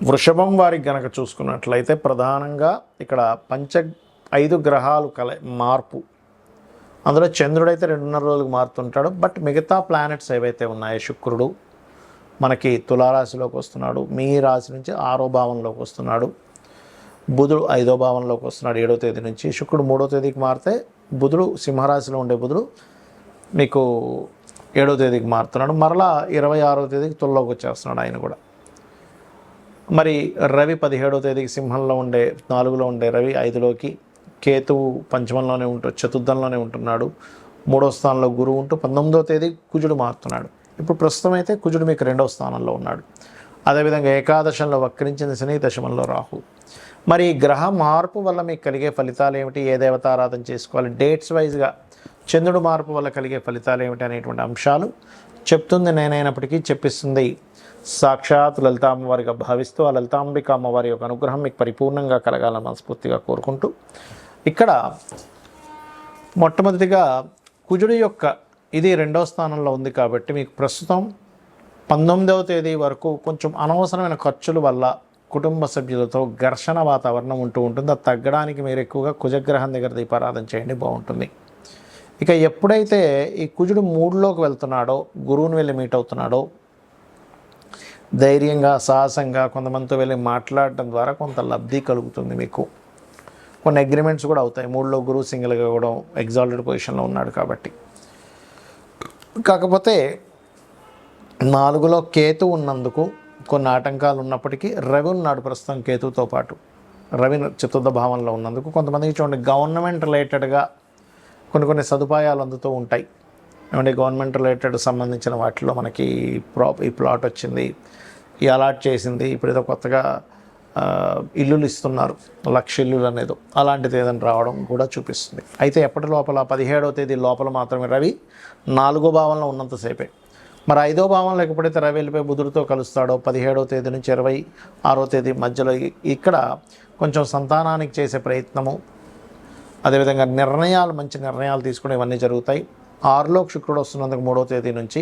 వృషభం వారికి గనక చూసుకున్నట్లయితే ప్రధానంగా ఇక్కడ 5 గ్రహాలు మార్పు. అందులో చంద్రుడైతే 2.5 రోజులకు మారుతుంటాడు. బట్ మిగతా ప్లానెట్స్ ఏవైతే ఉన్నాయో శుక్రుడు మనకి తులారాశిలోకి వస్తున్నాడు, మీ రాశి నుంచి 6వ భావంలోకి వస్తున్నాడు. బుధుడు 5వ భావంలోకి వస్తున్నాడు 7వ తేదీ నుంచి. శుక్రుడు 3వ తేదీకి మారితే బుధుడు సింహరాశిలో ఉండే బుధుడు మీకు 7వ తేదీకి మారుతున్నాడు. మరలా 26వ తేదీకి తుల్లోకి వచ్చేస్తున్నాడు ఆయన కూడా. మరి రవి 17వ తేదీకి సింహంలో ఉండే 4లో ఉండే రవి 5లోకి, కేతువు పంచమంలోనే చతుర్థంలోనే ఉంటున్నాడు. 3వ స్థానంలో గురువు ఉంటూ 19వ తేదీ కుజుడు మారుతున్నాడు. ఇప్పుడు ప్రస్తుతం అయితే కుజుడు మీకు 2వ స్థానంలో ఉన్నాడు. అదేవిధంగా ఏకాదశంలో వక్రించిన శని, దశమంలో రాహు. మరి గ్రహ మార్పు వల్ల మీకు కలిగే ఫలితాలు ఏమిటి, ఏ దేవత ఆరాధన చేసుకోవాలి, డేట్స్ వైజ్గా చంద్రుడు మార్పు వల్ల కలిగే ఫలితాలు ఏమిటి అనేటువంటి అంశాలు చెప్తుంది నేనైనప్పటికీ చెప్పిస్తుంది సాక్షాత్ లలిత అమ్మవారిగా భావిస్తూ ఆ లలితాంబిక అమ్మవారి యొక్క అనుగ్రహం మీకు పరిపూర్ణంగా కలగాలని మనస్ఫూర్తిగా కోరుకుంటూ, ఇక్కడ మొట్టమొదటిగా కుజుడు యొక్క ఇది 2వ స్థానంలో ఉంది కాబట్టి మీకు ప్రస్తుతం 19వ తేదీ వరకు కొంచెం అనవసరమైన ఖర్చుల వల్ల కుటుంబ సభ్యులతో ఘర్షణ వాతావరణం ఉంటూ ఉంటుంది. అది తగ్గడానికి మీరు ఎక్కువగా కుజగ్రహం దగ్గర దీపారాధన చేయండి, బాగుంటుంది. ఇక ఎప్పుడైతే ఈ కుజుడు 3లోకి వెళ్తున్నాడో, గురువుని వెళ్ళి మీట్ అవుతున్నాడో, ధైర్యంగా సాహసంగా కొంతమందితో వెళ్ళి మాట్లాడటం ద్వారా కొంత లబ్ధి కలుగుతుంది. మీకు కొన్ని అగ్రిమెంట్స్ కూడా అవుతాయి. 3లో గురువు సింగిల్గా కూడా ఎగ్జాల్టెడ్ పొజిషన్లో ఉన్నాడు కాబట్టి. కాకపోతే 4లో కేతు ఉన్నందుకు కొన్ని ఆటంకాలు ఉన్నప్పటికీ రవి ఉన్నాడు ప్రస్తుతం కేతువుతో పాటు. రవి చతుర్థ భావంలో ఉన్నందుకు కొంతమందికి చూడండి గవర్నమెంట్ రిలేటెడ్గా కొన్ని సదుపాయాలు అందుతూ ఉంటాయి. ఏమంటే గవర్నమెంట్ రిలేటెడ్ సంబంధించిన వాటిలో మనకి ఈ ప్లాట్ వచ్చింది, ఈ అలాట్ చేసింది, ఇప్పుడు ఏదో కొత్తగా ఇల్లులు ఇస్తున్నారు, 1,00,000 ఇల్లులు అనేది, అలాంటిది ఏదైనా రావడం కూడా చూపిస్తుంది. అయితే ఎప్పటి లోపల 17వ తేదీ లోపల మాత్రమే రవి 4వ భావంలో ఉన్నంతసేపే. మరి 5వ భావంలో ఎప్పుడైతే రవి వెళ్ళిపోయి బుధుడితో కలుస్తాడో 17వ తేదీ నుంచి 26వ తేదీ మధ్యలో ఇక్కడ కొంచెం సంతానానికి చేసే ప్రయత్నము, అదేవిధంగా మంచి నిర్ణయాలు తీసుకుని ఇవన్నీ జరుగుతాయి. 6లోకి శుక్రుడు వస్తున్నందుకు 3వ తేదీ నుంచి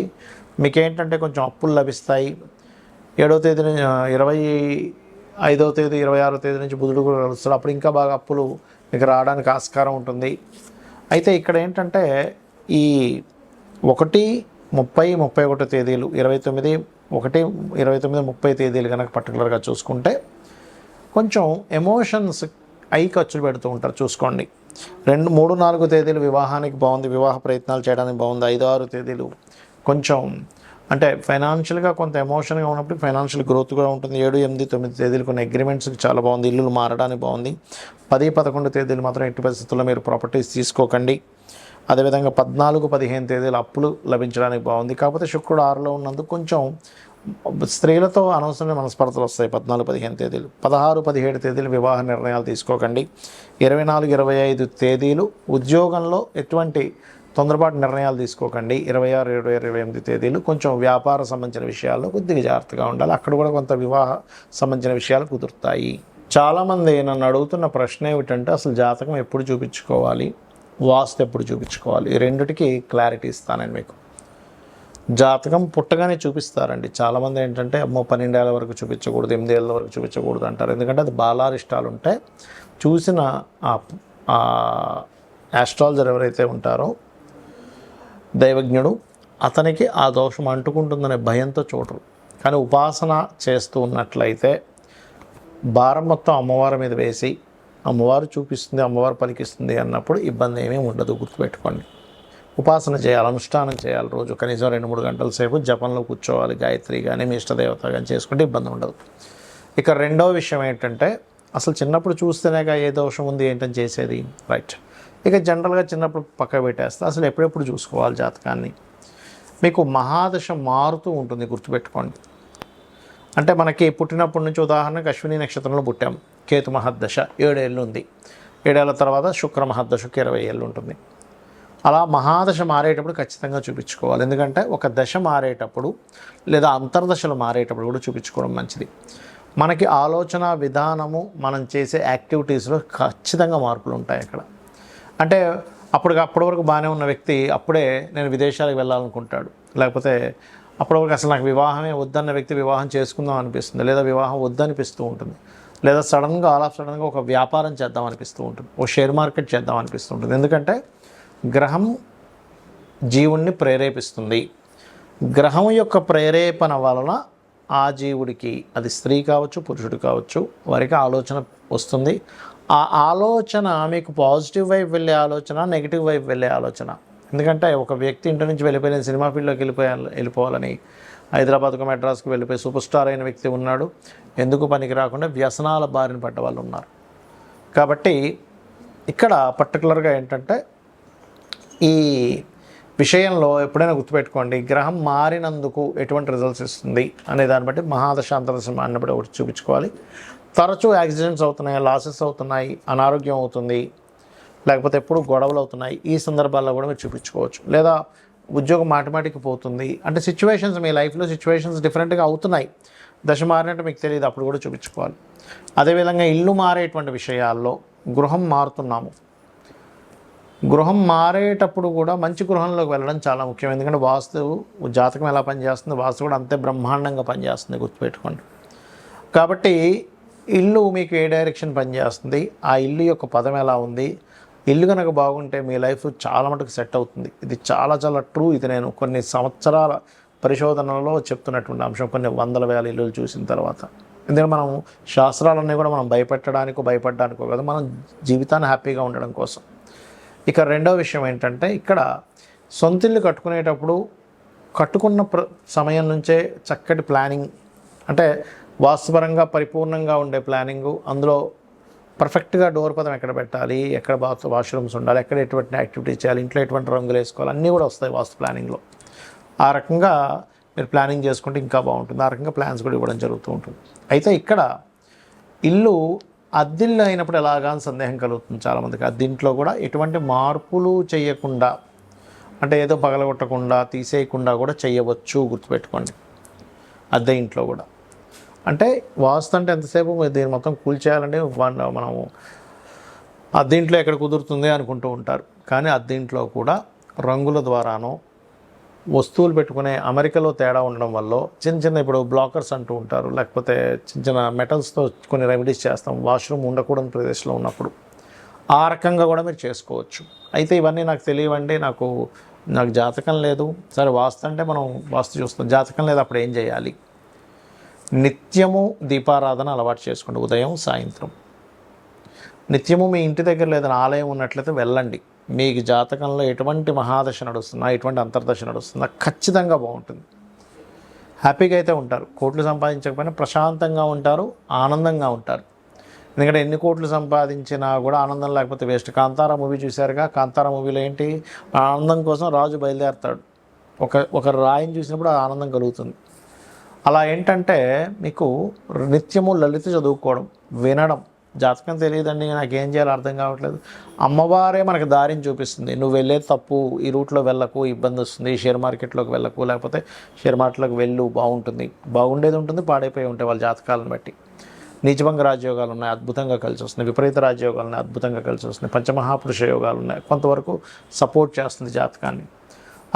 మీకేంటంటే కొంచెం అప్పులు లభిస్తాయి. 7వ తేదీ నుంచి 25వ తేదీ 26వ తేదీ నుంచి బుధుడు కూడా కలుస్తాడు. అప్పుడు ఇంకా బాగా అప్పులు మీకు రావడానికి ఆస్కారం ఉంటుంది. అయితే ఇక్కడ ఏంటంటే ఈ 1, 30, 31 తేదీలు 29, 1, 29, 30 తేదీలు కనుక పర్టికులర్గా చూసుకుంటే కొంచెం ఎమోషన్స్ ఖర్చులు పెడుతూ ఉంటారు, చూసుకోండి. 2, 3, 4 తేదీలు వివాహానికి బాగుంది, వివాహ ప్రయత్నాలు చేయడానికి బాగుంది. 5, 6 తేదీలు కొంచెం అంటే ఫైనాన్షియల్గా కొంత ఎమోషన్గా ఉన్నప్పుడు ఫైనాన్షియల్ గ్రోత్ కూడా ఉంటుంది. 7, 8, 9 తేదీలు కొన్ని అగ్రిమెంట్స్కి చాలా బాగుంది, ఇల్లులు మారడానికి బాగుంది. 10, 11 తేదీలు మాత్రం ఎట్టి పరిస్థితుల్లో మీరు ప్రాపర్టీస్ తీసుకోకండి. అదేవిధంగా 14, 15 తేదీలు అప్పులు లభించడానికి బాగుంది. కాకపోతే శుక్రుడు 6లో ఉన్నందుకు కొంచెం స్త్రీలతో అనవసరమైన మనస్పర్ధలు వస్తాయి. 14, 15 తేదీలు. 16, 17 తేదీలు వివాహ నిర్ణయాలు తీసుకోకండి. 24, 25 తేదీలు ఉద్యోగంలో ఎటువంటి తొందరపాటు నిర్ణయాలు తీసుకోకండి. 26, 27, 28 తేదీలు కొంచెం వ్యాపార సంబంధించిన విషయాల్లో కొద్దిగా జాగ్రత్తగా ఉండాలి. అక్కడ కూడా కొంత వివాహ సంబంధించిన విషయాలు కుదురుతాయి. చాలామంది నన్ను అడుగుతున్న ప్రశ్న ఏమిటంటే అసలు జాతకం ఎప్పుడు చూపించుకోవాలి, వాస్తు ఎప్పుడు చూపించుకోవాలి, ఈ రెండిటికి క్లారిటీ ఇస్తానండి మీకు. జాతకం పుట్టగానే చూపిస్తారండి. చాలామంది ఏంటంటే 12 ఏళ్ళ వరకు చూపించకూడదు, 8 ఏళ్ళ వరకు చూపించకూడదు అంటారు. ఎందుకంటే అది బాలారిష్టాలు ఉంటే చూసిన ఆస్ట్రాలజర్ ఎవరైతే ఉంటారో దైవజ్ఞుడు అతనికి ఆ దోషం అంటుకుంటుందనే భయంతో చూడరు. కానీ ఉపాసన చేస్తూ ఉన్నట్లయితే భారం మొత్తం అమ్మవారి మీద వేసి అమ్మవారు చూపిస్తుంది, అమ్మవారు పలికిస్తుంది అన్నప్పుడు ఇబ్బంది ఏమీ ఉండదు. గుర్తుపెట్టుకోండి. ఉపాసన చేయాలి, అనుష్ఠానం చేయాలి. రోజు కనీసం 2-3 గంటల సేపు జపంలో కూర్చోవాలి. గాయత్రి కానీ మీ ఇష్టదేవత కానీ చేసుకుంటే ఇబ్బంది ఉండదు. ఇక రెండవ విషయం ఏంటంటే అసలు చిన్నప్పుడు చూస్తేనేగా ఏ దోషం ఉంది ఏంటని చేసేది, రైట్. ఇక జనరల్గా చిన్నప్పుడు పక్క పెట్టేస్తే అసలు ఎప్పుడెప్పుడు చూసుకోవాలి జాతకాన్ని. మీకు మహాదశ మారుతూ ఉంటుంది, గుర్తుపెట్టుకోండి. అంటే మనకి పుట్టినప్పటి నుంచి ఉదాహరణకు అశ్విని నక్షత్రంలో పుట్టాం, కేతు మహద్దశ 7 ఏళ్ళు ఉంది. 7 ఏళ్ళ తర్వాత శుక్ర మహద్దశకు 20 ఏళ్ళు ఉంటుంది. అలా మహాదశ మారేటప్పుడు ఖచ్చితంగా చూపించుకోవాలి. ఎందుకంటే ఒక దశ మారేటప్పుడు లేదా అంతర్దశలు మారేటప్పుడు కూడా చూపించుకోవడం మంచిది. మనకి ఆలోచన విధానము, మనం చేసే యాక్టివిటీస్లో ఖచ్చితంగా మార్పులు ఉంటాయి అక్కడ. అంటే అప్పటి వరకు బాగానే ఉన్న వ్యక్తి అప్పుడే నేను విదేశాలకు వెళ్ళాలనుకుంటాడు, లేకపోతే అప్పటివరకు అసలు నాకు వివాహమే వద్దన్న వ్యక్తి వివాహం చేసుకుందాం అనిపిస్తుంది, లేదా వివాహం వద్దనిపిస్తూ ఉంటుంది, లేదా సడన్గా ఆల్ ఆఫ్ సడన్గా ఒక వ్యాపారం చేద్దాం అనిపిస్తూ ఉంటుంది, ఓ షేర్ మార్కెట్ చేద్దాం అనిపిస్తూ ఉంటుంది. ఎందుకంటే గ్రహం జీవుణ్ణి ప్రేరేపిస్తుంది. గ్రహం యొక్క ప్రేరేపణ వలన ఆ జీవుడికి, అది స్త్రీ కావచ్చు పురుషుడు కావచ్చు, వారికి ఆలోచన వస్తుంది. ఆ ఆలోచన మీకు పాజిటివ్ వైపు వెళ్ళే ఆలోచన, నెగిటివ్ వైపు వెళ్ళే ఆలోచన. ఎందుకంటే ఒక వ్యక్తి ఇంటి నుంచి వెళ్ళిపోయిన సినిమా ఫీల్డ్లోకి వెళ్ళిపోవాలని హైదరాబాద్కు మెడ్రాస్కి వెళ్ళిపోయి సూపర్ స్టార్ అయిన వ్యక్తి ఉన్నాడు. ఎందుకు పనికి రాకుండా వ్యసనాల బారిన పడ్డ వాళ్ళు ఉన్నారు. కాబట్టి ఇక్కడ పర్టికులర్గా ఏంటంటే ఈ విషయంలో ఎప్పుడైనా గుర్తుపెట్టుకోండి, గ్రహం మారినందుకు ఎటువంటి రిజల్ట్స్ ఇస్తుంది అనే దాన్ని బట్టి మహాదశ అంతర్దశ అన్నప్పుడు ఒకటి చూపించుకోవాలి. తరచూ యాక్సిడెంట్స్ అవుతున్నాయి, లాసెస్ అవుతున్నాయి, అనారోగ్యం అవుతుంది, లేకపోతే ఎప్పుడు గొడవలు అవుతున్నాయి, ఈ సందర్భాల్లో కూడా మీరు చూపించుకోవచ్చు. లేదా ఉద్యోగం మాటిమాటికి పోతుంది అంటే సిచ్యువేషన్స్, మీ లైఫ్లో సిచ్యువేషన్స్ డిఫరెంట్గా అవుతున్నాయి, దశ మారినట్టు మీకు తెలియదు, అప్పుడు కూడా చూపించుకోవాలి. అదేవిధంగా ఇల్లు మారేటువంటి విషయాల్లో గృహం మారుతున్నాము, గృహం మారేటప్పుడు కూడా మంచి గృహంలోకి వెళ్ళడం చాలా ముఖ్యం. ఎందుకంటే వాస్తు జాతకం ఎలా పనిచేస్తుంది, వాస్తు కూడా అంతే బ్రహ్మాండంగా పనిచేస్తుంది, గుర్తుపెట్టుకోండి. కాబట్టి ఇల్లు మీకు ఏ డైరెక్షన్ పనిచేస్తుంది, ఆ ఇల్లు యొక్క పదం ఎలా ఉంది, ఇల్లు కనుక బాగుంటే మీ లైఫ్ చాలా మటుకు సెట్ అవుతుంది. ఇది చాలా చాలా ట్రూ. ఇది నేను కొన్ని సంవత్సరాల పరిశోధనలో చెప్తున్నటువంటి అంశం, కొన్ని వందల వేల ఇల్లులు చూసిన తర్వాత. ఎందుకంటే మనం శాస్త్రాలన్నీ కూడా మనం భయపడడానికో కదా, మనం జీవితాన్ని హ్యాపీగా ఉండడం కోసం. ఇక రెండో విషయం ఏంటంటే, ఇక్కడ సొంతిల్లు కట్టుకునేటప్పుడు కట్టుకున్న సమయం నుంచే చక్కటి ప్లానింగ్, అంటే వాస్తుపరంగా పరిపూర్ణంగా ఉండే ప్లానింగు, అందులో పర్ఫెక్ట్గా డోర్ పదం ఎక్కడ పెట్టాలి, ఎక్కడ వాష్రూమ్స్ ఉండాలి, ఎక్కడ ఎటువంటి యాక్టివిటీ చేయాలి, ఇంట్లో ఎటువంటి రంగులు వేసుకోవాలి, అన్నీ కూడా వస్తాయి వాస్తు ప్లానింగ్లో. ఆ రకంగా మీరు ప్లానింగ్ చేసుకుంటే ఇంకా బాగుంటుంది. ఆ రకంగా ప్లాన్స్ కూడా ఇవ్వడం జరుగుతూ ఉంటుంది. అయితే ఇక్కడ ఇల్లు అద్దిల్లు అయినప్పుడు ఎలాగా అని సందేహం కలుగుతుంది చాలామందికి. అద్దింట్లో కూడా ఎటువంటి మార్పులు చేయకుండా, అంటే ఏదో పగలగొట్టకుండా తీసేయకుండా కూడా చేయవచ్చు, గుర్తుపెట్టుకోండి. అద్దె ఇంట్లో కూడా అంటే వాస్తు అంటే ఎంతసేపు దీన్ని మొత్తం కూల్చేయాలంటే మనము అద్దెంట్లో ఎక్కడ కుదురుతుంది అనుకుంటూ ఉంటారు. కానీ అద్దెంట్లో కూడా రంగుల ద్వారానో, వస్తువులు పెట్టుకునే అమరికలో తేడా ఉండడం వల్ల చిన్న ఇప్పుడు బ్లాకర్స్ అంటూ ఉంటారు, లేకపోతే చిన్న మెటల్స్తో కొన్ని రెమెడీస్ చేస్తాం వాష్రూమ్ ఉండకూడని ప్రదేశంలో ఉన్నప్పుడు. ఆ రకంగా కూడా మీరు చేసుకోవచ్చు. అయితే ఇవన్నీ నాకు తెలియవండి, నాకు జాతకం లేదు. సరే, వాస్తు అంటే మనం వాస్తు చూస్తాం, జాతకం లేదు, అప్పుడు ఏం చేయాలి? నిత్యము దీపారాధన అలవాటు చేసుకోండి, ఉదయం సాయంత్రం. నిత్యము మీ ఇంటి దగ్గర లేదని ఆలయం ఉన్నట్లయితే వెళ్ళండి. మీకు జాతకంలో ఎటువంటి మహాదశ నడుస్తున్నా, ఎటువంటి అంతర్దశ నడుస్తున్నా ఖచ్చితంగా బాగుంటుంది. హ్యాపీగా అయితే ఉంటారు. కోట్లు సంపాదించకపోయినా ప్రశాంతంగా ఉంటారు, ఆనందంగా ఉంటారు. ఎందుకంటే ఎన్ని కోట్లు సంపాదించినా కూడా ఆనందం లేకపోతే వేస్ట్. కాంతారా మూవీ చూశారుగా, కాంతారా మూవీలో ఏంటి, ఆనందం కోసం రాజు బయలుదేరతాడు. ఒక రాయిని చూసినప్పుడు ఆనందం కలుగుతుంది. అలా ఏంటంటే మీకు నిత్యము లలిత చదువుకోవడం, వినడం. జాతకం తెలియదండి, నాకేం చేయాలో అర్థం కావట్లేదు, అమ్మవారే మనకు దారిని చూపిస్తుంది. నువ్వు వెళ్ళేది తప్పు, ఈ రూట్లో వెళ్ళకు, ఇబ్బంది వస్తుంది, షేర్ మార్కెట్లోకి వెళ్ళకు, లేకపోతే షేర్ మార్కెట్లోకి వెళ్ళు, బాగుంటుంది. బాగుండేది ఉంటుంది, పాడైపోయి ఉంటాయి వాళ్ళ జాతకాలను బట్టి. నీచభంగ రాజయోగాలు ఉన్నాయి, అద్భుతంగా కలిసి వస్తున్నాయి. విపరీత రాజయోగాలు ఉన్నాయి, అద్భుతంగా కలిసి వస్తున్నాయి. పంచమహాపురుష యోగాలు ఉన్నాయి, కొంతవరకు సపోర్ట్ చేస్తుంది జాతకాన్ని.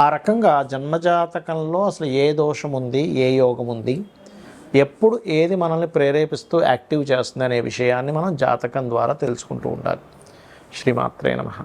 ఆ రకంగా జన్మజాతకంలో అసలు ఏ దోషం ఉంది, ఏ యోగం ఉంది, ఎప్పుడు ఏది మనల్ని ప్రేరేపిస్తూ యాక్టివ్ చేస్తుంది అనే విషయాన్ని మనం జాతకం ద్వారా తెలుసుకుంటూ ఉండాలి. శ్రీమాత్రే నమః.